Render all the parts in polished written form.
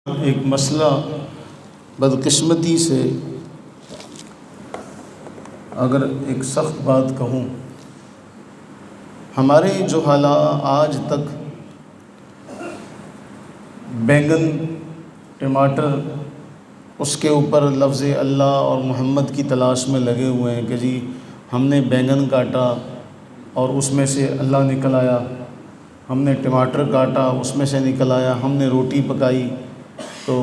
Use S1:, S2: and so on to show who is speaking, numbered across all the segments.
S1: ایک مسئلہ بدقسمتی سے اگر ایک سخت بات کہوں، ہمارے جو حالات آج تک بینگن، ٹماٹر، اس کے اوپر لفظ اللہ اور محمد کی تلاش میں لگے ہوئے ہیں کہ جی ہم نے بینگن کاٹا اور اس میں سے اللہ نکل آیا، ہم نے ٹماٹر کاٹا اس میں سے نکل آیا، ہم نے روٹی پکائی تو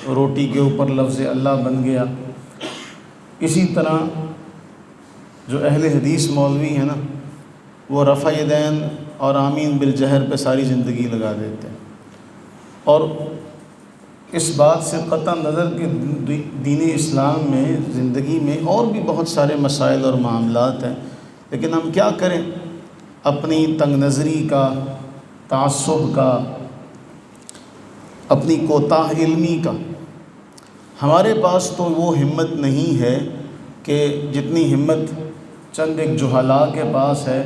S1: روٹی کے اوپر لفظ اللہ بن گیا۔ اسی طرح جو اہل حدیث مولوی ہیں نا، وہ رفع یدین اور آمین بالجہر پہ ساری زندگی لگا دیتے ہیں، اور اس بات سے قطع نظر کہ دین اسلام میں زندگی میں اور بھی بہت سارے مسائل اور معاملات ہیں، لیکن ہم کیا کریں؟ اپنی تنگ نظری کا، تعصب کا، اپنی کوتاہ علمی کا ہمارے پاس تو وہ ہمت نہیں ہے کہ جتنی ہمت چند ایک جہلاء کے پاس ہے،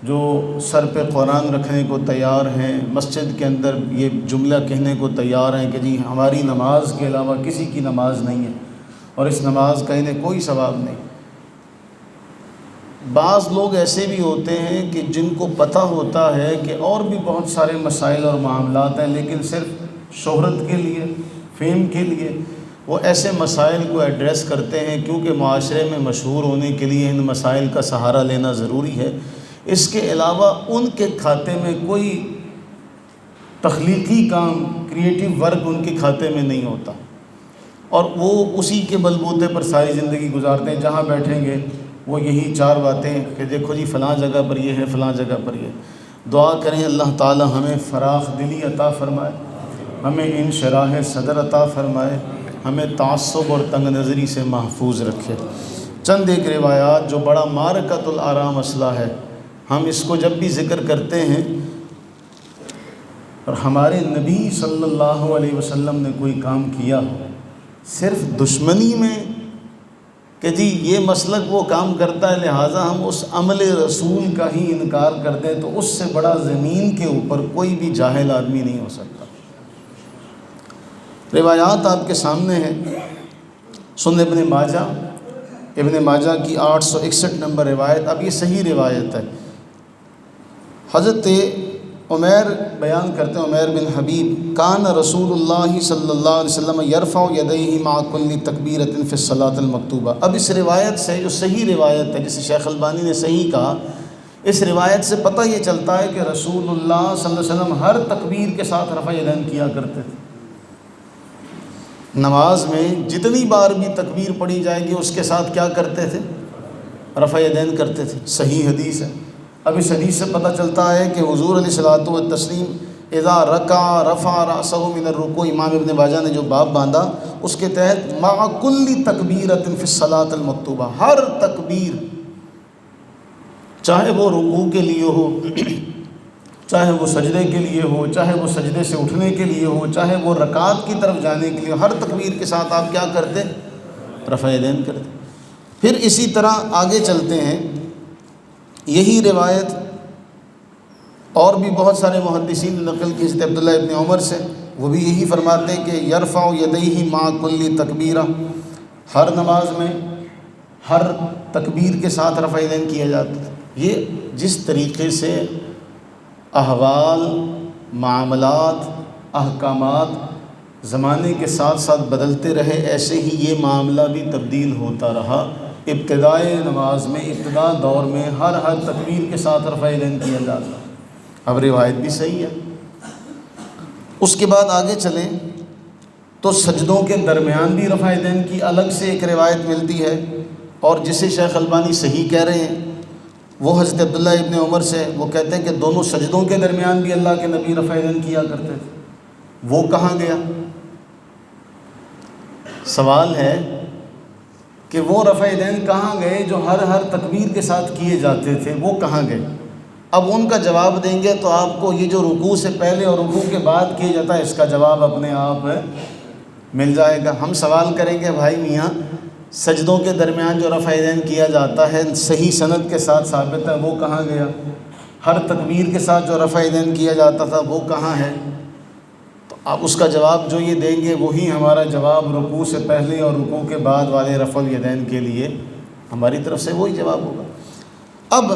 S1: جو سر پہ قرآن رکھنے کو تیار ہیں، مسجد کے اندر یہ جملہ کہنے کو تیار ہیں کہ جی ہماری نماز کے علاوہ کسی کی نماز نہیں ہے اور اس نماز کا انہیں کوئی ثواب نہیں۔ بعض لوگ ایسے بھی ہوتے ہیں کہ جن کو پتہ ہوتا ہے کہ اور بھی بہت سارے مسائل اور معاملات ہیں، لیکن صرف شہرت کے لیے، فیم کے لیے وہ ایسے مسائل کو ایڈریس کرتے ہیں، کیونکہ معاشرے میں مشہور ہونے کے لیے ان مسائل کا سہارا لینا ضروری ہے۔ اس کے علاوہ ان کے کھاتے میں کوئی تخلیقی کام، کریٹیو ورک ان کے کھاتے میں نہیں ہوتا، اور وہ اسی کے بلبوتے پر ساری زندگی گزارتے ہیں۔ جہاں بیٹھیں گے وہ یہی چار باتیں کہ دیکھو جی فلاں جگہ پر یہ ہے، فلاں جگہ پر یہ۔ دعا کریں اللہ تعالی ہمیں فراخ دلی عطا فرمائے، ہمیں انشراح صدر عطا فرمائے، ہمیں تعصب اور تنگ نظری سے محفوظ رکھے۔ چند ایک روایات جو بڑا معرکۃ الآراء مسئلہ ہے، ہم اس کو جب بھی ذکر کرتے ہیں اور ہمارے نبی صلی اللہ علیہ وسلم نے کوئی کام کیا ہو صرف دشمنی میں کہ جی یہ مسلک وہ کام کرتا ہے لہٰذا ہم اس عمل رسول کا ہی انکار کر دیں، تو اس سے بڑا زمین کے اوپر کوئی بھی جاہل آدمی نہیں ہو سکتا۔ روایات آپ کے سامنے ہیں۔ سنن ابن ماجہ کی 861 نمبر روایت، اب یہ صحیح روایت ہے۔ حضرت عمیر بیان کرتے ہیں، عمیر بن حبیب، کان رسول اللہ صلی اللہ علیہ وسلم یرفع یدیہ مع کل تکبیرۃ فی الصلاۃ المکتوبہ۔ اب اس روایت سے، جو صحیح روایت ہے جسے شیخ البانی نے صحیح کہا، اس روایت سے پتہ یہ چلتا ہے کہ رسول اللہ صلی اللہ علیہ وسلم ہر تکبیر کے ساتھ رفع یدین کیا کرتے تھے۔ نماز میں جتنی بار بھی تکبیر پڑھی جائے گی اس کے ساتھ کیا کرتے تھے؟ رفع یدین کرتے تھے۔ صحیح حدیث ہے۔ اب اس حدیث سے پتہ چلتا ہے کہ حضور علیہ الصلوۃ والتسلیم اذا رکع رفع رأسہ من الرکوع، امام ابن ماجہ نے جو باب باندھا اس کے تحت مع کل تکبیرۃ فی الصلاۃ المکتوبہ، ہر تکبیر چاہے وہ رکوع کے لیے ہو، چاہے وہ سجدے کے لیے ہو، چاہے وہ سجدے سے اٹھنے کے لیے ہو، چاہے وہ رکعت کی طرف جانے کے لیے، ہر تکبیر کے ساتھ آپ کیا کرتے؟ رفع یدین کرتے۔ پھر اسی طرح آگے چلتے ہیں، یہی روایت اور بھی بہت سارے محدثین نے نقل کی، حضرت عبداللہ ابن عمر سے، وہ بھی یہی فرماتے ہیں کہ یرفع یدیہ مع کل تکبیرہ، ہر نماز میں ہر تکبیر کے ساتھ رفع یدین کیا جاتا تھا۔ یہ جس طریقے سے احوال، معاملات، احکامات زمانے کے ساتھ ساتھ بدلتے رہے، ایسے ہی یہ معاملہ بھی تبدیل ہوتا رہا۔ ابتدائے نماز میں، ابتدا دور میں ہر تکبیر کے ساتھ رفع یدین کیا جاتا۔ اب روایت بھی صحیح ہے۔ اس کے بعد آگے چلیں تو سجدوں کے درمیان بھی رفع یدین کی الگ سے ایک روایت ملتی ہے، اور جسے شیخ البانی صحیح کہہ رہے ہیں وہ حضرت عبداللہ ابن عمر سے، وہ کہتے ہیں کہ دونوں سجدوں کے درمیان بھی اللہ کے نبی رفع یدین کیا کرتے تھے۔ وہ کہاں گیا؟ سوال ہے کہ وہ رفع یدین کہاں گئے جو ہر تکبیر کے ساتھ کیے جاتے تھے، وہ کہاں گئے؟ اب ان کا جواب دیں گے تو آپ کو یہ جو رکوع سے پہلے اور رکوع کے بعد کیا جاتا ہے اس کا جواب اپنے آپ مل جائے گا۔ ہم سوال کریں گے بھائی میاں سجدوں کے درمیان جو رفع یدین کیا جاتا ہے صحیح سند کے ساتھ ثابت ہے، وہ کہاں گیا؟ ہر تکبیر کے ساتھ جو رفع یدین کیا جاتا تھا وہ کہاں ہے؟ تو آپ اس کا جواب جو یہ دیں گے وہی ہمارا جواب رکوع سے پہلے اور رکوع کے بعد والے رفع الیدین کے لیے ہماری طرف سے وہی جواب ہوگا۔ اب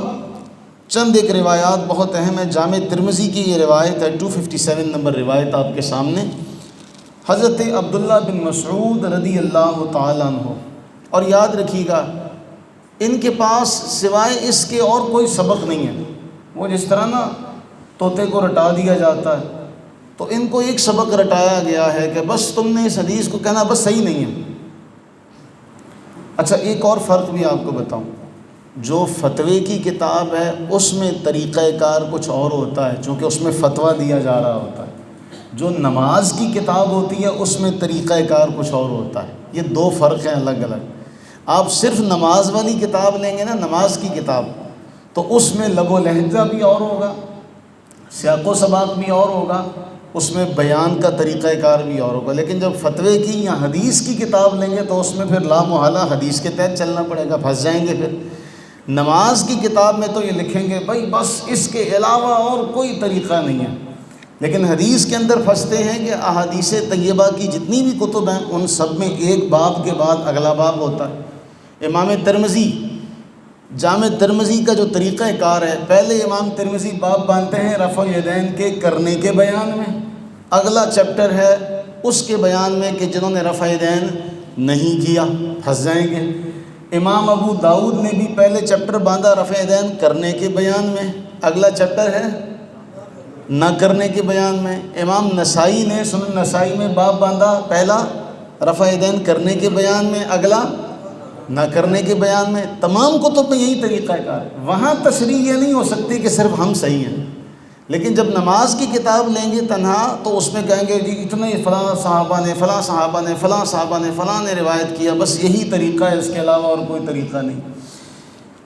S1: چند ایک روایات بہت اہم ہے۔ جامع ترمذی کی یہ روایت ہے 257 نمبر روایت آپ کے سامنے، حضرت عبداللہ بن مسعود رضی اللہ تعالیٰ عنہ، اور یاد رکھیے گا ان کے پاس سوائے اس کے اور کوئی سبق نہیں ہے۔ وہ جس طرح نا طوطے کو رٹا دیا جاتا ہے، تو ان کو ایک سبق رٹایا گیا ہے کہ بس تم نے اس حدیث کو کہنا بس صحیح نہیں ہے۔ اچھا ایک اور فرق بھی آپ کو بتاؤں، جو فتوے کی کتاب ہے اس میں طریقہ کار کچھ اور ہوتا ہے چونکہ اس میں فتویٰ دیا جا رہا ہوتا ہے، جو نماز کی کتاب ہوتی ہے اس میں طریقہ کار کچھ اور ہوتا ہے۔ یہ دو فرق ہیں الگ الگ۔ آپ صرف نماز والی کتاب لیں گے نا، نماز کی کتاب، تو اس میں لب و لہجہ بھی اور ہوگا، سیاق و سباق بھی اور ہوگا، اس میں بیان کا طریقہ کار بھی اور ہوگا۔ لیکن جب فتوے کی یا حدیث کی کتاب لیں گے تو اس میں پھر لا محالہ حدیث کے تحت چلنا پڑے گا، پھنس جائیں گے۔ پھر نماز کی کتاب میں تو یہ لکھیں گے بھائی بس اس کے علاوہ اور کوئی طریقہ نہیں ہے، لیکن حدیث کے اندر پھنستے ہیں کہ احادیث طیبہ کی جتنی بھی کتب ہیں ان سب میں ایک باب کے بعد اگلا باب ہوتا ہے۔ امام ترمذی جامع ترمذی کا جو طریقہ کار ہے، پہلے امام ترمذی باب باندھتے ہیں رفع الیدین کے کرنے کے بیان میں، اگلا چیپٹر ہے اس کے بیان میں کہ جنہوں نے رفع الیدین نہیں کیا پھنس جائیں گے۔ امام ابو داؤد نے بھی پہلے چیپٹر باندھا رفع الیدین کرنے کے بیان میں، اگلا چیپٹر ہے نہ کرنے کے بیان میں۔ امام نسائی نے سنن نسائی میں باب باندھا، پہلا رفع الیدین کرنے کے بیان میں، اگلا نہ کرنے کے بیان میں۔ تمام کتب میں یہی طریقہ کار ہے۔ وہاں تشریح یہ نہیں ہو سکتی کہ صرف ہم صحیح ہیں، لیکن جب نماز کی کتاب لیں گے تنہا تو اس میں کہیں گے جی اتنے فلاں صحابہ نے فلاں صحابہ نے فلاں صحابہ نے فلاں نے روایت کیا، بس یہی طریقہ ہے، اس کے علاوہ اور کوئی طریقہ نہیں۔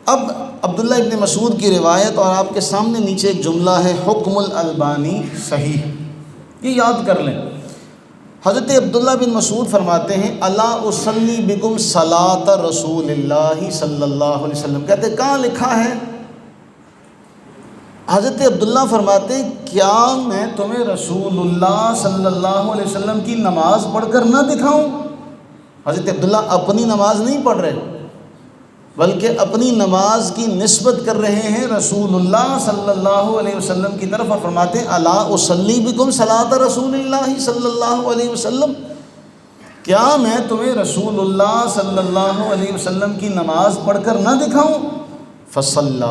S1: اب عبداللہ ابن مسعود کی روایت، اور آپ کے سامنے نیچے ایک جملہ ہے حکم الالبانی صحیح، یہ یاد کر لیں۔ حضرت عبداللہ بن مسعود فرماتے ہیں الا اصلی بکم صلاۃ رسول اللہ صلی اللہ علیہ وسلم، کہتے کہاں لکھا ہے؟ حضرت عبداللہ فرماتے ہیں کیا میں تمہیں رسول اللہ صلی اللہ علیہ وسلم کی نماز پڑھ کر نہ دکھاؤں؟ حضرت عبداللہ اپنی نماز نہیں پڑھ رہے بلکہ اپنی نماز کی نسبت کر رہے ہیں رسول اللہ صلی اللہ علیہ وسلم کی طرف، اور فرماتے ہیں الا اصلی بکم صلاۃ رسول اللہ صلی اللہ علیہ وسلم، کیا میں تمہیں رسول اللہ صلی اللہ علیہ وسلم کی نماز پڑھ کر نہ دکھاؤں؟ فصلی،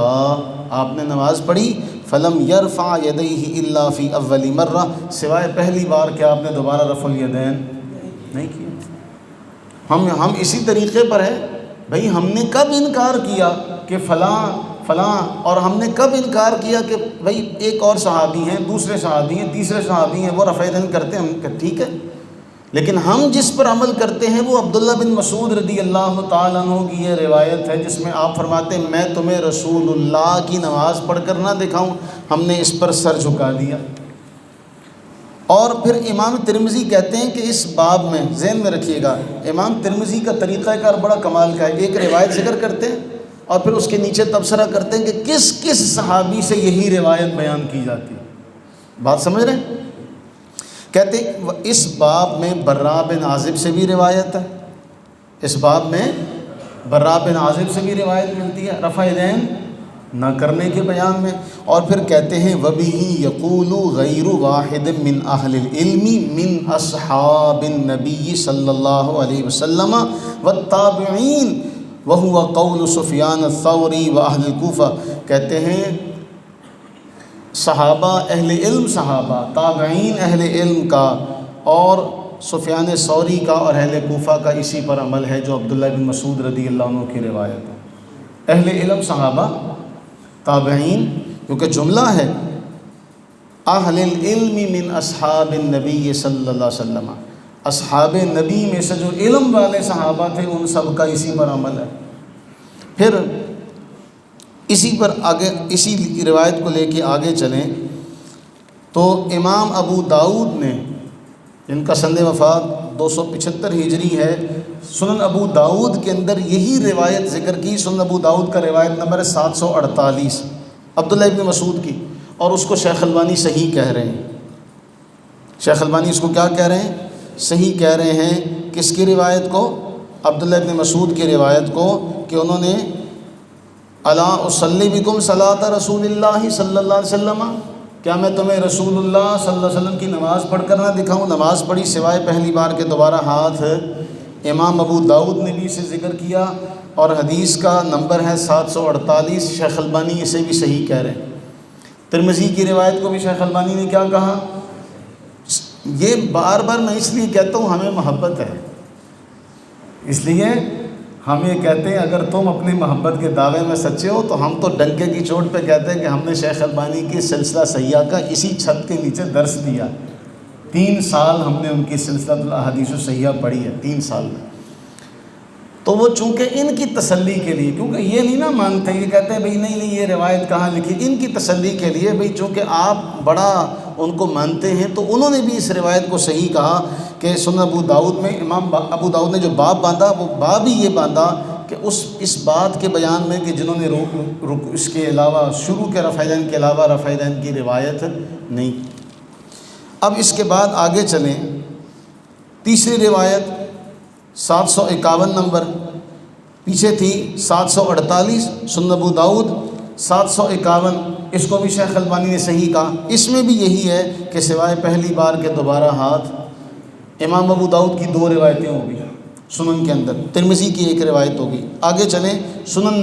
S1: آپ نے نماز پڑھی، فلم یرفع یدیہ الا فی اول مرہ، سوائے پہلی بار کہ آپ نے دوبارہ رفع الیدین نہیں کیا۔ ہم اسی طریقے پر ہیں بھئی، ہم نے کب انکار کیا کہ فلاں، اور ہم نے کب انکار کیا کہ بھئی ایک اور صحابی ہیں، دوسرے صحابی ہیں، تیسرے صحابی ہیں، وہ رفع الیدین کرتے ہیں، ہم کہ ٹھیک ہے، لیکن ہم جس پر عمل کرتے ہیں وہ عبداللہ بن مسعود رضی اللہ تعالیٰ عنہ کی یہ روایت ہے جس میں آپ فرماتے ہیں میں تمہیں رسول اللہ کی نماز پڑھ کر نہ دکھاؤں، ہم نے اس پر سر جھکا دیا۔ اور پھر امام ترمذی کہتے ہیں کہ اس باب میں ذہن میں رکھیے گا، امام ترمذی کا طریقہ کار بڑا کمال کا ہے، ایک روایت ذکر کرتے ہیں اور پھر اس کے نیچے تبصرہ کرتے ہیں کہ کس کس صحابی سے یہی روایت بیان کی جاتی ہے۔ بات سمجھ رہے ہیں؟ کہتے ہیں اس باب میں براء بن عازب سے بھی روایت ہے، اس باب میں براء بن عازب سے بھی روایت ملتی ہے رفع الیدین نہ کرنے کے بیان میں، اور پھر کہتے ہیں وَبِهِ يَقُولُ غَيْرُ وَاحِدٍ مِّنْ أَهْلِ الْعِلْمِ مِنْ أَصْحَابِ النَّبِيِّ صلی اللہ علیہ وسلم وَالتَّابِعِينَ وَهُوَ قَوْلُ سُفْيَانَ الثَّوْرِي وَأَهْلِ الْكُوفَةِ، کہتے ہیں صحابہ اہل علم، صحابہ تابعین اہل علم کا، اور سفیان ثوری کا اور اہل کوفہ کا اسی پر عمل ہے جو عبداللہ بن مسعود رضی اللہ عنہ کی روایت ہے۔ اہل علم صحابہ تابعین، کیونکہ جملہ ہے اہل العلم من اصحاب النبی صلی اللہ علیہ وسلم، اصحاب نبی میں سے جو علم والے صحابہ تھے ان سب کا اسی پر عمل ہے۔ پھر اسی پر آگے، اسی روایت کو لے کے آگے چلیں تو امام ابو داؤد نے، جن کا سند وفات 275 ہجری ہے، سنن ابو داؤد کے اندر یہی روایت ذکر کی۔ سنن ابو داؤد کا روایت نمبر ہے 748 عبداللہ ابن مسعود کی، اور اس کو شیخ البانی صحیح کہہ رہے ہیں۔ شیخ البانی اس کو کیا کہہ رہے ہیں؟ صحیح کہہ رہے ہیں۔ کس کی روایت کو؟ عبداللہ ابن مسعود کی روایت کو، کہ انہوں نے الا اصلی بکم صلاۃ رسول اللہ صلی اللہ علیہ وسلم، کیا میں تمہیں رسول اللہ صلی اللہ علیہ وسلم کی نماز پڑھ کر نہ دکھاؤں؟ نماز پڑھی سوائے پہلی بار کے دوبارہ ہاتھ۔ امام ابو داؤد نے بھی اسے ذکر کیا اور حدیث کا نمبر ہے 748۔ شیخ البانی اسے بھی صحیح کہہ رہے ہیں۔ ترمذی کی روایت کو بھی شیخ البانی نے کیا کہا؟ یہ بار بار میں اس لیے کہتا ہوں، ہمیں محبت ہے، اس لیے ہم یہ کہتے ہیں اگر تم اپنی محبت کے دعوے میں سچے ہو تو ہم تو ڈنکے کی چوٹ پہ کہتے ہیں کہ ہم نے شیخ البانی کی سلسلہ صحیحہ کا اسی چھت کے نیچے درس دیا۔ 3 سال ہم نے ان کی سلسلہ الاحادیث الصحیحہ پڑھی ہے، 3 سال میں۔ تو وہ چونکہ ان کی تسلی کے لیے، کیونکہ یہ نہیں نا مانتے، یہ کہتے ہیں بھئی نہیں یہ روایت کہاں لکھی، ان کی تسلی کے لیے بھئی چونکہ آپ بڑا ان کو مانتے ہیں تو انہوں نے بھی اس روایت کو صحیح کہا کہ سنن ابو داؤد میں امام ابو داؤد نے جو باب باندھا وہ باب ہی یہ باندھا کہ اس بات کے بیان میں کہ جنہوں نے اس کے علاوہ شروع کے رفع دین کے علاوہ رفع دین کی روایت نہیں۔ اب اس کے بعد آگے چلیں، تیسری روایت 751 نمبر، پیچھے تھی 748 سنن ابو داؤد 751، اس کو بھی شیخ البانی نے صحیح کہا۔ اس میں بھی یہی ہے کہ سوائے پہلی بار کے دوبارہ ہاتھ۔ امام ابو داؤد کی 2 روایتیں ہوگی سنن کے اندر، ترمذی کی 1 روایت ہوگی۔ آگے چلیں سنن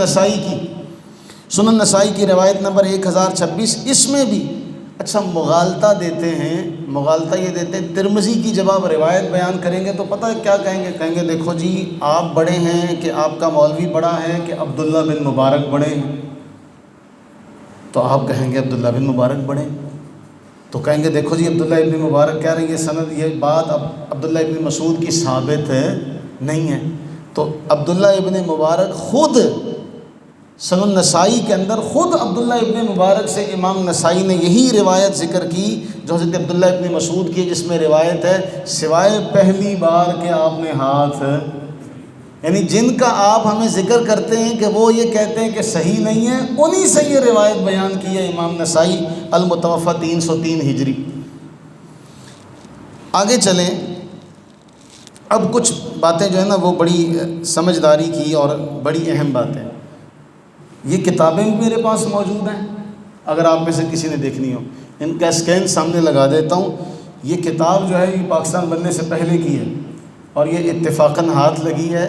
S1: نسائی کی روایت نمبر 1026، اس میں بھی اچھا مغالطہ دیتے ہیں، مغالطہ یہ دیتے ہیں ترمذی کی جب آپ روایت بیان کریں گے تو پتہ ہے کیا کہیں گے؟ کہیں گے دیکھو جی آپ بڑے ہیں کہ آپ کا مولوی بڑا ہے کہ عبداللہ بن مبارک بڑے ہیں، تو آپ کہیں گے عبداللہ بن مبارک بڑے، تو کہیں گے دیکھو جی عبداللہ ابن مبارک کہہ رہے ہیں یہ سند، یہ بات اب عبداللہ ابن مسعود کی ثابت نہیں ہے۔ تو عبداللہ ابن مبارک خود سنن نسائی کے اندر خود عبداللہ ابن مبارک سے امام نسائی نے یہی روایت ذکر کی جو حضرت عبداللہ ابن مسعود کی، جس میں روایت ہے سوائے پہلی بار کے آپ نے ہاتھ، یعنی جن کا آپ ہمیں ذکر کرتے ہیں کہ وہ یہ کہتے ہیں کہ صحیح نہیں ہے، انہی سے یہ روایت بیان کی ہے امام نسائی المتوفی 303 ہجری۔ آگے چلیں، اب کچھ باتیں جو ہے نا وہ بڑی سمجھداری کی اور بڑی اہم باتیں۔ یہ کتابیں بھی میرے پاس موجود ہیں، اگر آپ میں سے کسی نے دیکھنی ہو ان کا اسکین سامنے لگا دیتا ہوں۔ یہ کتاب جو ہے یہ پاکستان بننے سے پہلے کی ہے اور یہ اتفاقاً ہاتھ لگی ہے۔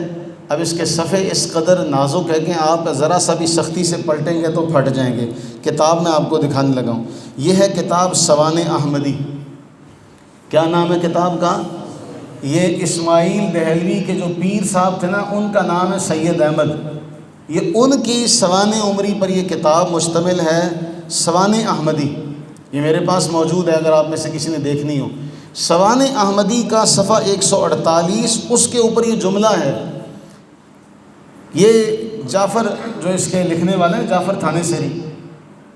S1: اب اس کے صفحے اس قدر نازک ہے کہ آپ ذرا سا بھی سختی سے پلٹیں گے تو پھٹ جائیں گے۔ کتاب میں آپ کو دکھانے لگا ہوں، یہ ہے کتاب سوانح احمدی۔ کیا نام ہے کتاب کا؟ یہ اسماعیل دہلوی کے جو پیر صاحب تھے نا ان کا نام ہے سید احمد، یہ ان کی سوانح عمری پر یہ کتاب مشتمل ہے، سوانح احمدی۔ یہ میرے پاس موجود ہے اگر آپ میں سے کسی نے دیکھنی ہو۔ سوانح احمدی کا صفحہ 148، اس کے اوپر یہ جملہ ہے، یہ جعفر جو اس کے لکھنے والے ہیں جعفر تھانیسری،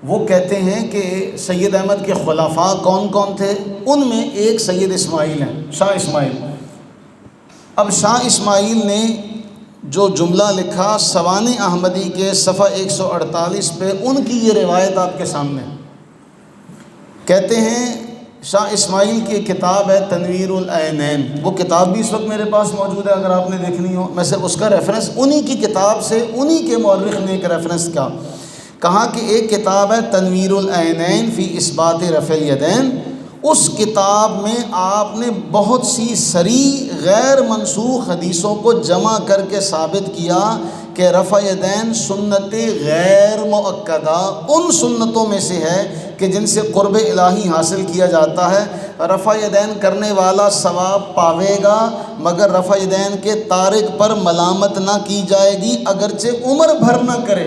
S1: وہ کہتے ہیں کہ سید احمد کے خلفاء کون کون تھے، ان میں ایک سید اسماعیل ہیں، شاہ اسماعیل۔ اب شاہ اسماعیل نے جو جملہ لکھا سوانح احمدی کے صفحہ 148 پہ، ان کی یہ روایت آپ کے سامنے کہتے ہیں۔ شاہ اسماعیل کی ایک کتاب ہے تنویر العینین، وہ کتاب بھی اس وقت میرے پاس موجود ہے اگر آپ نے دیکھنی ہو۔ میں صرف اس کا ریفرنس انہی کی کتاب سے، انہی کے مورخ نے ایک ریفرنس کہا کہ ایک کتاب ہے تنویر العینین فی اثبات رفع الیدین، اس کتاب میں آپ نے بہت سی صریح غیر منسوخ حدیثوں کو جمع کر کے ثابت کیا کہ رفع یدین سنت غیر مؤکدہ ان سنتوں میں سے ہے کہ جن سے قرب الہی حاصل کیا جاتا ہے۔ رفع یدین کرنے والا ثواب پاوے گا مگر رفع یدین کے تارک پر ملامت نہ کی جائے گی اگرچہ عمر بھر نہ کرے۔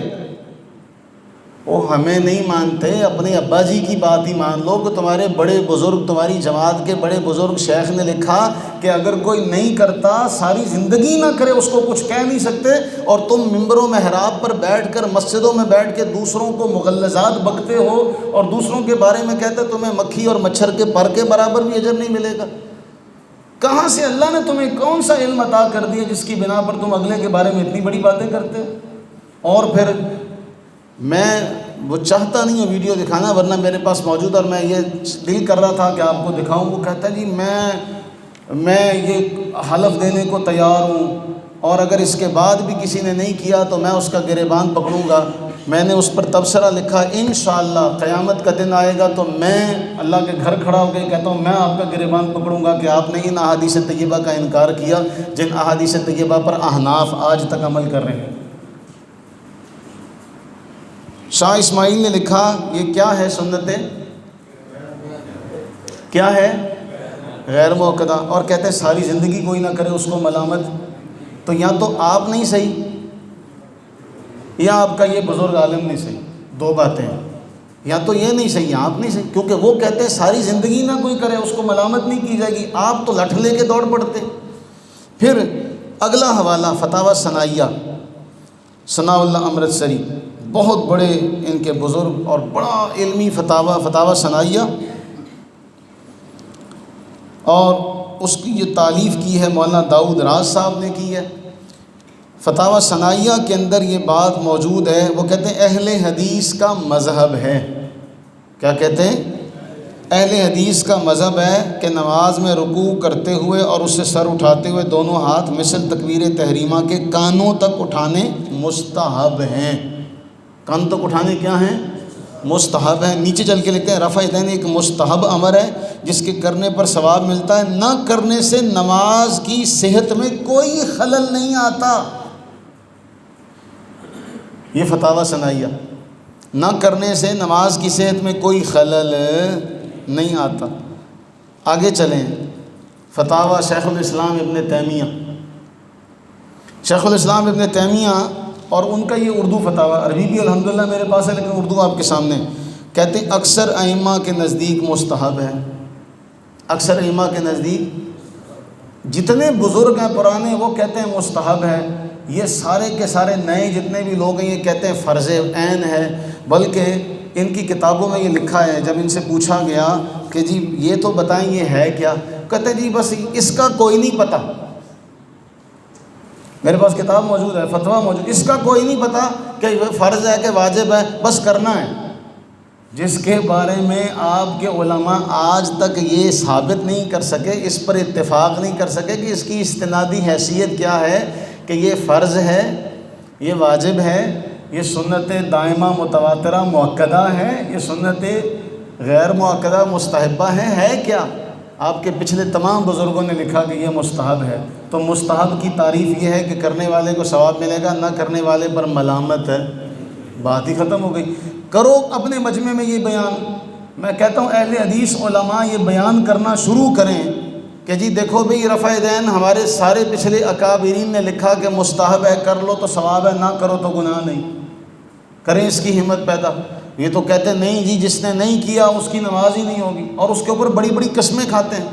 S1: وہ ہمیں نہیں مانتے، اپنے ابا جی کی بات ہی مان لو کہ تمہارے بڑے بزرگ، تمہاری جماعت کے بڑے بزرگ شیخ نے لکھا کہ اگر کوئی نہیں کرتا ساری زندگی نہ کرے اس کو کچھ کہہ نہیں سکتے، اور تم ممبروں محراب پر بیٹھ کر مسجدوں میں بیٹھ کے دوسروں کو مغلظات بکتے ہو اور دوسروں کے بارے میں کہتے تمہیں مکھی اور مچھر کے پر کے برابر بھی اجر نہیں ملے گا۔ کہاں سے اللہ نے تمہیں کون سا علم عطا کر دیا جس کی بنا پر تم اگلے کے بارے میں اتنی بڑی باتیں کرتے ہو؟ اور پھر میں وہ چاہتا نہیں ہے ویڈیو دکھانا، ورنہ میرے پاس موجود، اور میں یہ دل کر رہا تھا کہ آپ کو دکھاؤں۔ وہ کہتا ہے جی میں یہ حلف دینے کو تیار ہوں، اور اگر اس کے بعد بھی کسی نے نہیں کیا تو میں اس کا گریبان پکڑوں گا۔ میں نے اس پر تبصرہ لکھا، انشاءاللہ قیامت کا دن آئے گا تو میں اللہ کے گھر کھڑا ہو کے کہتا ہوں میں آپ کا گریبان پکڑوں گا کہ آپ نے ان احادیث طیبہ کا انکار کیا جن احادیث طیبہ پر احناف آج تک عمل کر رہے ہیں۔ شاہ اسماعیل نے لکھا، یہ کیا ہے سنتیں، کیا ہے غیر موقدہ، اور کہتے ہیں ساری زندگی کوئی نہ کرے اس کو ملامت۔ تو یا تو آپ نہیں صحیح یا آپ کا یہ بزرگ عالم نہیں صحیح، دو باتیں ہیں، یا تو یہ نہیں صحیح یا آپ نہیں صحیح، کیونکہ وہ کہتے ہیں ساری زندگی نہ کوئی کرے اس کو ملامت نہیں کی جائے گی، آپ تو لٹھ لے کے دوڑ پڑتے۔ پھر اگلا حوالہ فتاوی ثنائیہ، ثناء اللہ امرتسری، بہت بڑے ان کے بزرگ اور بڑا علمی فتاوی ثنائیہ، اور اس کی یہ تالیف کی ہے مولانا داؤد راز صاحب نے کی ہے۔ فتاوی ثنائیہ کے اندر یہ بات موجود ہے، وہ کہتے ہیں اہل حدیث کا مذہب ہے، کیا کہتے ہیں، اہل حدیث کا مذہب ہے کہ نماز میں رکوع کرتے ہوئے اور اس سے سر اٹھاتے ہوئے دونوں ہاتھ مثل تکبیر تحریمہ کے کانوں تک اٹھانے مستحب ہیں۔ کان تک اٹھانے کیا ہیں، مستحب ہیں۔ نیچے چل کے لکھتے ہیں رفع یدین ایک مستحب امر ہے جس کے کرنے پر ثواب ملتا ہے، نہ کرنے سے نماز کی صحت میں کوئی خلل نہیں آتا۔ یہ فتاوی ثنائیہ، نہ کرنے سے نماز کی صحت میں کوئی خلل نہیں آتا۔ آگے چلیں، فتاوی شیخ الاسلام ابن تیمیہ، شیخ الاسلام ابن تیمیہ، اور ان کا یہ اردو فتاوی، عربی بھی الحمدللہ میرے پاس ہے لیکن اردو آپ کے سامنے، کہتے ہیں اکثر ائمہ کے نزدیک مستحب ہے، اکثر ائمہ کے نزدیک جتنے بزرگ ہیں پرانے وہ کہتے ہیں مستحب ہے، یہ سارے کے سارے نئے جتنے بھی لوگ ہیں یہ کہتے ہیں فرض عین ہے، بلکہ ان کی کتابوں میں یہ لکھا ہے، جب ان سے پوچھا گیا کہ جی یہ تو بتائیں یہ ہے کیا، کہتے ہیں جی بس اس کا کوئی نہیں پتہ، میرے پاس کتاب موجود ہے، فتویٰ موجود، اس کا کوئی نہیں پتہ کہ فرض ہے کہ واجب ہے، بس کرنا ہے۔ جس کے بارے میں آپ کے علماء آج تک یہ ثابت نہیں کر سکے، اس پر اتفاق نہیں کر سکے کہ اس کی استنادی حیثیت کیا ہے، کہ یہ فرض ہے، یہ واجب ہے، یہ سنت دائمہ متواترہ مؤکدہ ہے، یہ سنت غیر مؤکدہ مستحبہ ہے کیا؟ آپ کے پچھلے تمام بزرگوں نے لکھا کہ یہ مستحب ہے۔ تو مستحب کی تعریف یہ ہے کہ کرنے والے کو ثواب ملے گا، نہ کرنے والے پر ملامت ہے، بات ہی ختم ہو گئی۔ کرو اپنے مجمع میں یہ بیان، میں کہتا ہوں اہل حدیث علماء یہ بیان کرنا شروع کریں کہ جی دیکھو بھئی رفع دین ہمارے سارے پچھلے اکابرین نے لکھا کہ مستحب ہے، کر لو تو ثواب ہے، نہ کرو تو گناہ نہیں، کریں اس کی ہمت پیدا۔ یہ تو کہتے ہیں نہیں جی جس نے نہیں کیا اس کی نماز ہی نہیں ہوگی، اور اس کے اوپر بڑی بڑی قسمیں کھاتے ہیں۔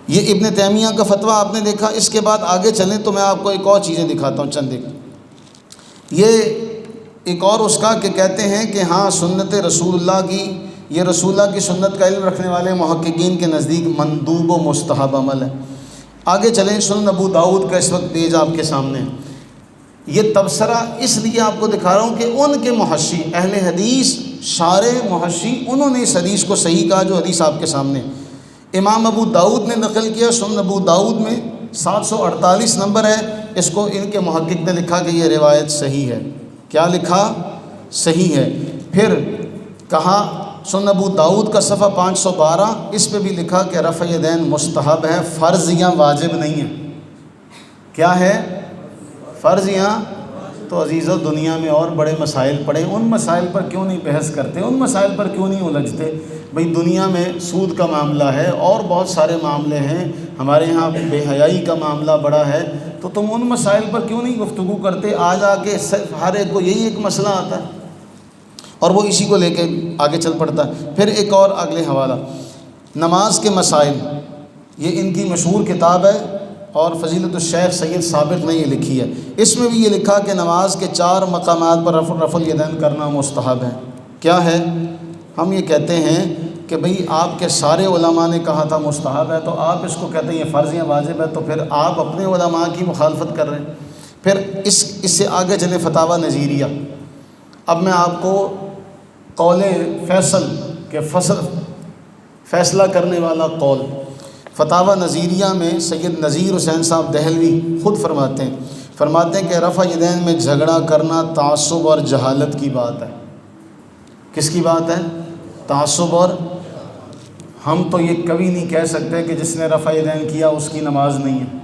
S1: یہ ابن تیمیہ کا فتویٰ آپ نے دیکھا۔ اس کے بعد آگے چلیں تو میں آپ کو ایک اور چیزیں دکھاتا ہوں، چند یہ ایک اور اس کا کہ کہتے ہیں کہ ہاں سنت رسول اللہ کی، یہ رسول اللہ کی سنت کا علم رکھنے والے محققین کے نزدیک مندوب و مستحب عمل ہے۔ آگے چلیں، سنن ابو داؤد کا اس وقت پیج آپ کے سامنے ہے۔ یہ تبصرہ اس لیے آپ کو دکھا رہا ہوں کہ ان کے محشی اہل حدیث شارح محشی انہوں نے اس حدیث کو صحیح کہا جو حدیث آپ کے سامنے ہے۔ امام ابو داؤد نے نقل کیا، سنن ابو داؤد میں 748 نمبر ہے، اس کو ان کے محقق نے لکھا کہ یہ روایت صحیح ہے۔ کیا لکھا؟ صحیح ہے۔ پھر کہا سنن ابو داؤد کا صفحہ 512، اس پہ بھی لکھا کہ رفع یدین مستحب ہے، فرض یا واجب نہیں ہے۔ کیا ہے؟ فرض یا؟ تو عزیزو دنیا میں اور بڑے مسائل پڑے، ان مسائل پر کیوں نہیں بحث کرتے، ان مسائل پر کیوں نہیں الجھتے؟ بھئی دنیا میں سود کا معاملہ ہے اور بہت سارے معاملے ہیں، ہمارے ہاں بے حیائی کا معاملہ بڑا ہے، تو تم ان مسائل پر کیوں نہیں گفتگو کرتے؟ آج آ کے ہر ایک کو یہی ایک مسئلہ آتا ہے اور وہ اسی کو لے کے آگے چل پڑتا ہے۔ پھر ایک اور اگلے حوالہ، نماز کے مسائل، یہ ان کی مشہور کتاب ہے اور فضیلت الشیخ سید ثابت نے یہ لکھی ہے۔ اس میں بھی یہ لکھا کہ نماز کے 4 مقامات پر رفع الیدین کرنا مستحب ہے۔ کیا ہے؟ ہم یہ کہتے ہیں کہ بھئی آپ کے سارے علماء نے کہا تھا مستحب ہے، تو آپ اس کو کہتے ہیں یہ فرض یا واجب ہے، تو پھر آپ اپنے علماء کی مخالفت کر رہے ہیں۔ پھر اس سے آگے چلے فتاوی نظیریہ۔ اب میں آپ کو قول فیصل کے فیصلہ کرنے والا قول فتاوی نظیریہ میں سید نذیر حسین صاحب دہلوی خود فرماتے ہیں کہ رفع یدین میں جھگڑا کرنا تعصب اور جہالت کی بات ہے۔ کس کی بات ہے؟ تعصب اور ہم تو یہ کبھی نہیں کہہ سکتے کہ جس نے رفع یدین کیا اس کی نماز نہیں ہے۔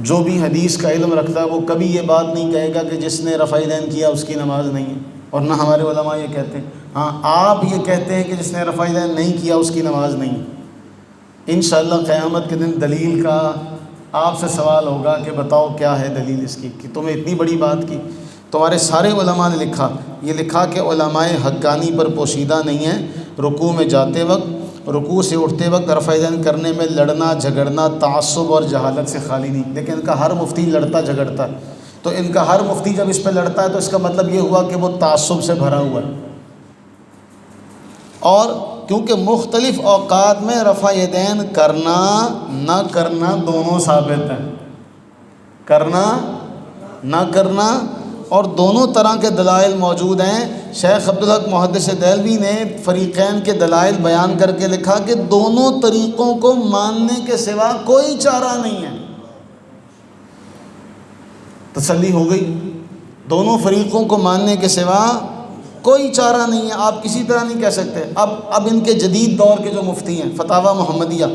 S1: جو بھی حدیث کا علم رکھتا ہے وہ کبھی یہ بات نہیں کہے گا کہ جس نے رفع یدین کیا اس کی نماز نہیں ہے، اور نہ ہمارے علماء یہ کہتے ہیں۔ ہاں آپ یہ کہتے ہیں کہ جس نے رفع یدین نہیں کیا اس کی نماز نہیں ہے۔ انشاءاللہ قیامت کے دن دلیل کا آپ سے سوال ہوگا کہ بتاؤ کیا ہے دلیل اس کی کہ تمہیں اتنی بڑی بات کی۔ تمہارے سارے علماء نے لکھا کہ علماء حقانی پر پوشیدہ نہیں ہے رکوع میں جاتے وقت، رکوع سے اٹھتے وقت رفع یدین کرنے میں لڑنا جھگڑنا تعصب اور جہالت سے خالی نہیں۔ لیکن ان کا ہر مفتی لڑتا جھگڑتا ہے، تو ان کا ہر مفتی جب اس پہ لڑتا ہے تو اس کا مطلب یہ ہوا کہ وہ تعصب سے بھرا ہوا ہے۔ اور کیونکہ مختلف اوقات میں رفع یدین کرنا نہ کرنا دونوں ثابت ہیں، کرنا نہ کرنا، اور دونوں طرح کے دلائل موجود ہیں۔ شیخ عبدالحق محدث دہلوی نے فریقین کے دلائل بیان کر کے لکھا کہ دونوں طریقوں کو ماننے کے سوا کوئی چارہ نہیں ہے۔ تسلی ہو گئی؟ دونوں فریقوں کو ماننے کے سوا کوئی چارہ نہیں ہے، آپ کسی طرح نہیں کہہ سکتے۔ اب ان کے جدید دور کے جو مفتی ہیں فتاوی محمدیہ،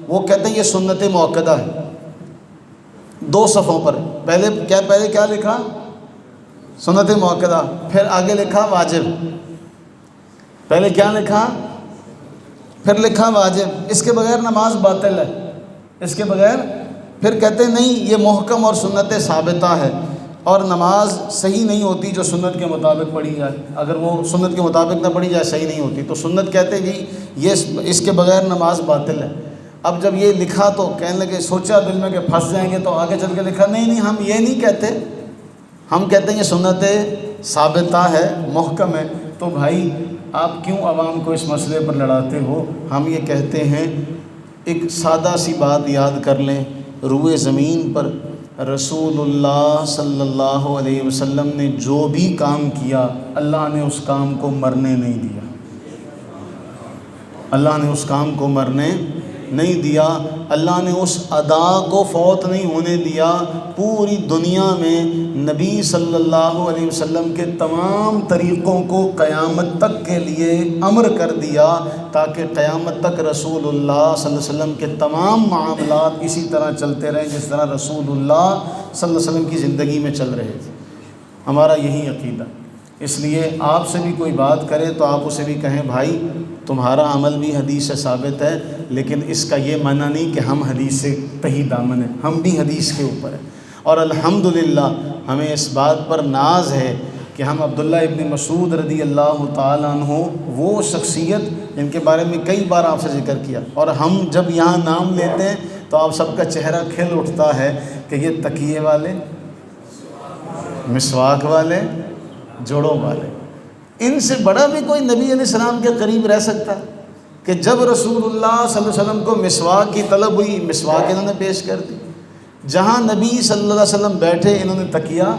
S1: وہ کہتے ہیں یہ سنت مؤکدہ ہے، 2 صفحوں پر۔ پہلے کیا لکھا؟ سنت مؤکدہ، پھر آگے لکھا واجب۔ پہلے کیا لکھا؟ پھر لکھا واجب۔ اس کے بغیر نماز باطل ہے، اس کے بغیر۔ پھر کہتے ہیں نہیں یہ محکم اور سنت ثابتہ ہے، اور نماز صحیح نہیں ہوتی جو سنت کے مطابق پڑھی جائے، اگر وہ سنت کے مطابق نہ پڑھی جائے صحیح نہیں ہوتی۔ تو سنت کہتے ہیں جی یہ اس کے بغیر نماز باطل ہے۔ اب جب یہ لکھا تو کہنے لگے، سوچا دل میں کہ پھنس جائیں گے، تو آگے چل کے لکھا نہیں ہم یہ نہیں کہتے، ہم کہتے ہیں یہ سنت ثابتہ ہے، محکم ہے۔ تو بھائی آپ کیوں عوام کو اس مسئلے پر لڑاتے ہو؟ ہم یہ کہتے ہیں ایک سادہ سی بات یاد کر لیں، روئے زمین پر رسول اللہ صلی اللہ علیہ وسلم نے جو بھی کام کیا اللہ نے اس کام کو مرنے نہیں دیا، اللہ نے اس کام کو مرنے نہیں دیا، اللہ نے اس ادا کو فوت نہیں ہونے دیا۔ پوری دنیا میں نبی صلی اللہ علیہ وسلم کے تمام طریقوں کو قیامت تک کے لیے امر کر دیا، تاکہ قیامت تک رسول اللہ صلی اللہ علیہ وسلم کے تمام معاملات اسی طرح چلتے رہیں جس طرح رسول اللہ صلی اللہ علیہ وسلم کی زندگی میں چل رہے تھے۔ ہمارا یہی عقیدہ، اس لیے آپ سے بھی کوئی بات کرے تو آپ اسے بھی کہیں بھائی تمہارا عمل بھی حدیث سے ثابت ہے، لیکن اس کا یہ معنی نہیں کہ ہم حدیث سے تہی دامن ہیں، ہم بھی حدیث کے اوپر ہیں۔ اور الحمدللہ ہمیں اس بات پر ناز ہے کہ ہم عبداللہ ابن مسعود رضی اللہ تعالیٰ عنہ، وہ شخصیت جن کے بارے میں کئی بار آپ سے ذکر کیا، اور ہم جب یہاں نام لیتے ہیں تو آپ سب کا چہرہ کھل اٹھتا ہے کہ یہ تکیے والے، مسواک والے، جوڑوں والے، ان سے بڑا بھی کوئی نبی علیہ السلام کے قریب رہ سکتا ہے کہ جب رسول اللہ صلی اللہ علیہ وسلم کو مسواک کی طلب ہوئی، مسواک انہوں نے پیش کر دی، جہاں نبی صلی اللہ علیہ وسلم بیٹھے انہوں نے تکیہ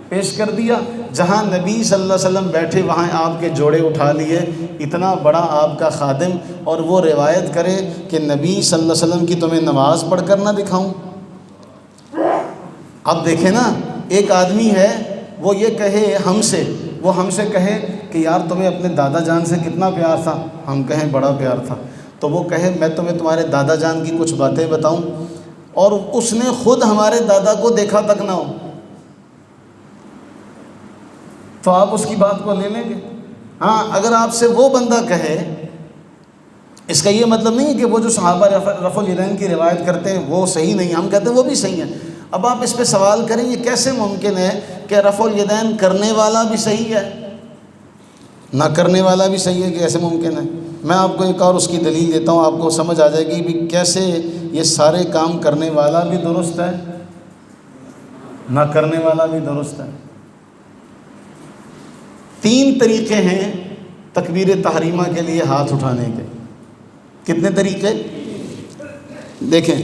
S1: پیش کر دیا، جہاں نبی صلی اللہ علیہ وسلم بیٹھے وہاں آپ کے جوڑے اٹھا لیے۔ اتنا بڑا آپ کا خادم، اور وہ روایت کرے کہ نبی صلی اللہ علیہ وسلم کی تمہیں نماز پڑھ کر نہ دکھاؤں۔ اب دیکھیں نا، ایک آدمی ہے وہ یہ کہے ہم سے کہے کہ یار تمہیں اپنے دادا جان سے کتنا پیار تھا، ہم کہیں بڑا پیار تھا، تو وہ کہے میں تمہیں تمہارے دادا جان کی کچھ باتیں بتاؤں، اور اس نے خود ہمارے دادا کو دیکھا تک نہ ہو، تو آپ اس کی بات کو لے لیں گے؟ ہاں، اگر آپ سے وہ بندہ کہے، اس کا یہ مطلب نہیں ہے کہ وہ جو صحابہ رفع الیدین کی روایت کرتے ہیں وہ صحیح نہیں، ہم کہتے ہیں وہ بھی صحیح ہیں۔ اب آپ اس پہ سوال کریں یہ کیسے ممکن ہے کہ رفع الیدین کرنے والا بھی صحیح ہے نہ کرنے والا بھی صحیح ہے، کہ ایسے ممکن ہے؟ میں آپ کو ایک اور اس کی دلیل دیتا ہوں، آپ کو سمجھ آ جائے گی بھی کیسے یہ سارے کام کرنے والا بھی درست ہے نہ کرنے والا بھی درست ہے۔ 3 طریقے ہیں تکبیر تحریمہ کے لیے ہاتھ اٹھانے کے۔ کتنے طریقے؟ دیکھیں،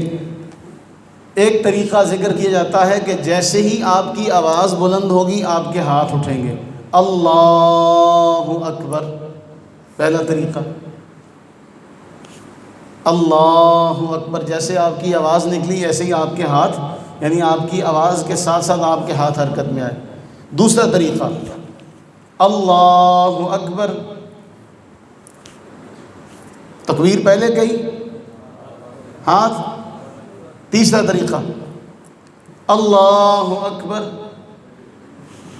S1: ایک طریقہ ذکر کیا جاتا ہے کہ جیسے ہی آپ کی آواز بلند ہوگی آپ کے ہاتھ اٹھیں گے، اللہ اکبر، پہلا طریقہ اللہ اکبر، جیسے آپ کی آواز نکلی ایسے ہی آپ کے ہاتھ، یعنی آپ کی آواز کے ساتھ ساتھ آپ کے ہاتھ حرکت میں آئے۔ دوسرا طریقہ اللہ اکبر، تکبیر پہلے کہی، ہاتھ۔ تیسرا طریقہ اللہ اکبر۔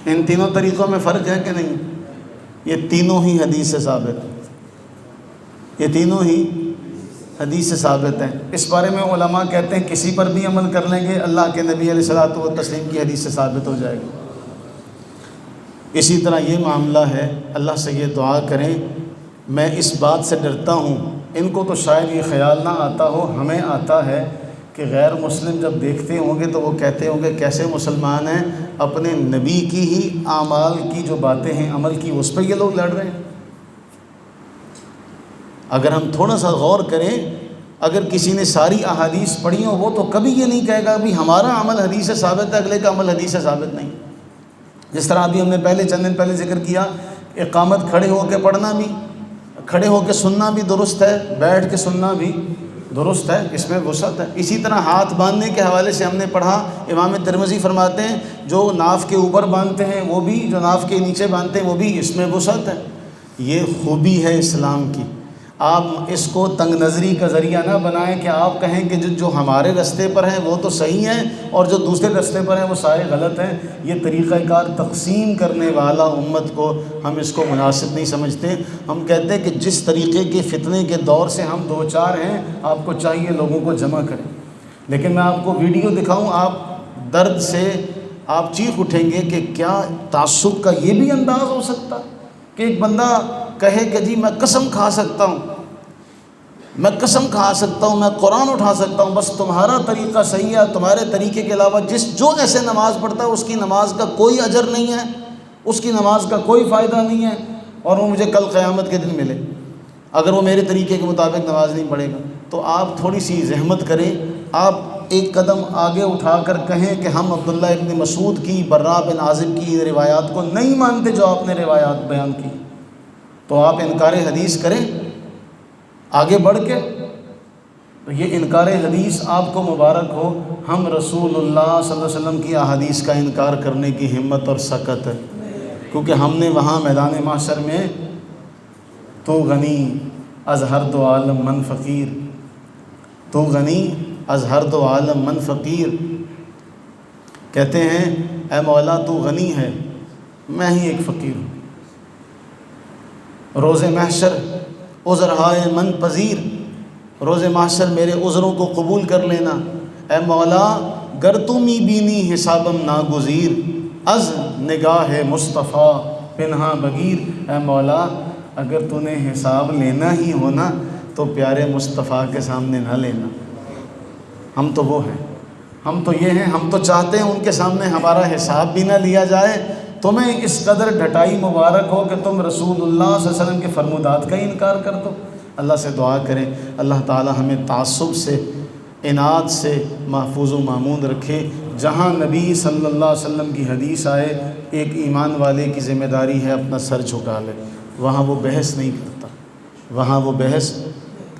S1: ان تینوں طریقوں میں فرق ہے کہ نہیں؟ یہ تینوں ہی حدیث سے ثابت ہیں، یہ تینوں ہی حدیث سے ثابت ہیں۔ اس بارے میں علماء کہتے ہیں کسی پر بھی عمل کر لیں گے اللہ کے نبی علیہ الصلوۃ والتسلیم کی حدیث سے ثابت ہو جائے گا۔ اسی طرح یہ معاملہ ہے، اللہ سے یہ دعا کریں، میں اس بات سے ڈرتا ہوں، ان کو تو شاید یہ خیال نہ آتا ہو، ہمیں آتا ہے کہ غیر مسلم جب دیکھتے ہوں گے تو وہ کہتے ہوں گے کیسے مسلمان ہیں، اپنے نبی کی ہی اعمال کی جو باتیں ہیں عمل کی، اس پہ یہ لوگ لڑ رہے ہیں۔ اگر ہم تھوڑا سا غور کریں، اگر کسی نے ساری احادیث پڑھی ہوں وہ تو کبھی یہ نہیں کہے گا بھی ہمارا عمل حدیث سے ثابت ہے، اگلے کا عمل حدیث سے ثابت نہیں۔ جس طرح ابھی ہم نے پہلے چند دن پہلے ذکر کیا، اقامت کھڑے ہو کے پڑھنا بھی، کھڑے ہو کے سننا بھی درست ہے، بیٹھ کے سننا بھی درست ہے، اس میں وسعت ہے۔ اسی طرح ہاتھ باندھنے کے حوالے سے ہم نے پڑھا، امام ترمذی فرماتے ہیں جو ناف کے اوپر باندھتے ہیں وہ بھی، جو ناف کے نیچے باندھتے ہیں وہ بھی، اس میں وسعت ہے۔ یہ خوبی ہے اسلام کی۔ آپ اس کو تنگ نظری کا ذریعہ نہ بنائیں کہ آپ کہیں کہ جو ہمارے رستے پر ہیں وہ تو صحیح ہیں اور جو دوسرے رستے پر ہیں وہ سارے غلط ہیں۔ یہ طریقہ کار تقسیم کرنے والا امت کو ہم اس کو مناسب نہیں سمجھتے۔ ہم کہتے ہیں کہ جس طریقے کے فتنے کے دور سے ہم دو چار ہیں، آپ کو چاہیے لوگوں کو جمع کریں۔ لیکن میں آپ کو ویڈیو دکھاؤں، آپ درد سے آپ چیخ اٹھیں گے کہ کیا تعصب کا یہ بھی انداز ہو سکتا کہ ایک بندہ کہے کہ جی میں قسم کھا سکتا ہوں، میں قسم کھا سکتا ہوں، میں قرآن اٹھا سکتا ہوں، بس تمہارا طریقہ صحیح ہے، تمہارے طریقے کے علاوہ جو ایسے نماز پڑھتا ہے اس کی نماز کا کوئی اجر نہیں ہے، اس کی نماز کا کوئی فائدہ نہیں ہے، اور وہ مجھے کل قیامت کے دن ملے اگر وہ میرے طریقے کے مطابق نماز نہیں پڑھے گا۔ تو آپ تھوڑی سی زحمت کریں، آپ ایک قدم آگے اٹھا کر کہیں کہ ہم عبداللہ ابن مسعود کی، براء بن عازب کی روایات کو نہیں مانتے جو آپ نے روایات بیان کی، تو آپ انکار حدیث کریں آگے بڑھ کے۔ تو یہ انکار حدیث آپ کو مبارک ہو، ہم رسول اللہ صلی اللہ علیہ وسلم کی احادیث کا انکار کرنے کی ہمت اور سکت ہے، کیونکہ ہم نے وہاں میدان محشر میں تو غنی از ہر دو عالم من فقیر، تو غنی از ہر دو عالم من فقیر، کہتے ہیں اے مولا تو غنی ہے، میں ہی ایک فقیر ہوں۔ روز محشر عذرہائے من پذیر، روز محشر میرے عذروں کو قبول کر لینا۔ اے مولا گر تو می بینی حسابم ناگزیر، از نگاہ مصطفیٰ پنہا بگیر۔ اے مولا اگر تو نے حساب لینا ہی ہونا تو پیارے مصطفیٰ کے سامنے نہ لینا۔ ہم تو وہ ہیں، ہم تو یہ ہیں، ہم تو چاہتے ہیں ان کے سامنے ہمارا حساب بھی نہ لیا جائے۔ تمہیں اس قدر ڈھٹائی مبارک ہو کہ تم رسول اللہ صلی اللہ علیہ وسلم کے فرمودات کا ہی انکار کر دو۔ اللہ سے دعا کریں اللہ تعالی ہمیں تعصب سے، عناد سے محفوظ و مامون رکھے۔ جہاں نبی صلی اللہ علیہ وسلم کی حدیث آئے، ایک ایمان والے کی ذمہ داری ہے اپنا سر جھکا لے، وہاں وہ بحث نہیں کرتا، وہاں وہ بحث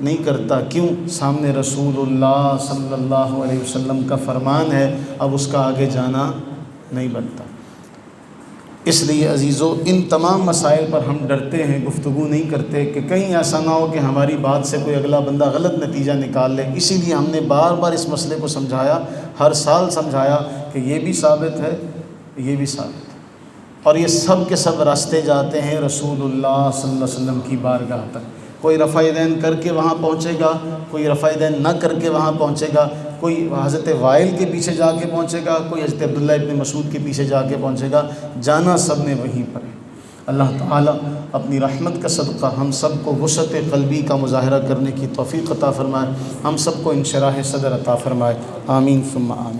S1: نہیں کرتا۔ کیوں؟ سامنے رسول اللہ صلی اللہ علیہ وسلم کا فرمان ہے، اب اس کا آگے جانا نہیں بنتا۔ اس لیے عزیزو ان تمام مسائل پر ہم ڈرتے ہیں، گفتگو نہیں کرتے کہ کہیں ایسا نہ ہو کہ ہماری بات سے کوئی اگلا بندہ غلط نتیجہ نکال لے۔ اسی لیے ہم نے بار بار اس مسئلے کو سمجھایا، ہر سال سمجھایا کہ یہ بھی ثابت ہے، یہ بھی ثابت ہے، اور یہ سب کے سب راستے جاتے ہیں رسول اللہ صلی اللہ علیہ وسلم کی بارگاہ تک۔ کوئی رفع دین کر کے وہاں پہنچے گا، کوئی رفع دین نہ کر کے وہاں پہنچے گا، کوئی حضرت وائل کے پیچھے جا کے پہنچے گا، کوئی حضرت عبداللہ ابن مسعود کے پیچھے جا کے پہنچے گا، جانا سب نے وہیں پر ہے۔ اللہ تعالیٰ اپنی رحمت کا صدقہ ہم سب کو وسعت قلبی کا مظاہرہ کرنے کی توفیق عطا فرمائے، ہم سب کو انشراح صدر عطا فرمائے، آمین ثم آمین۔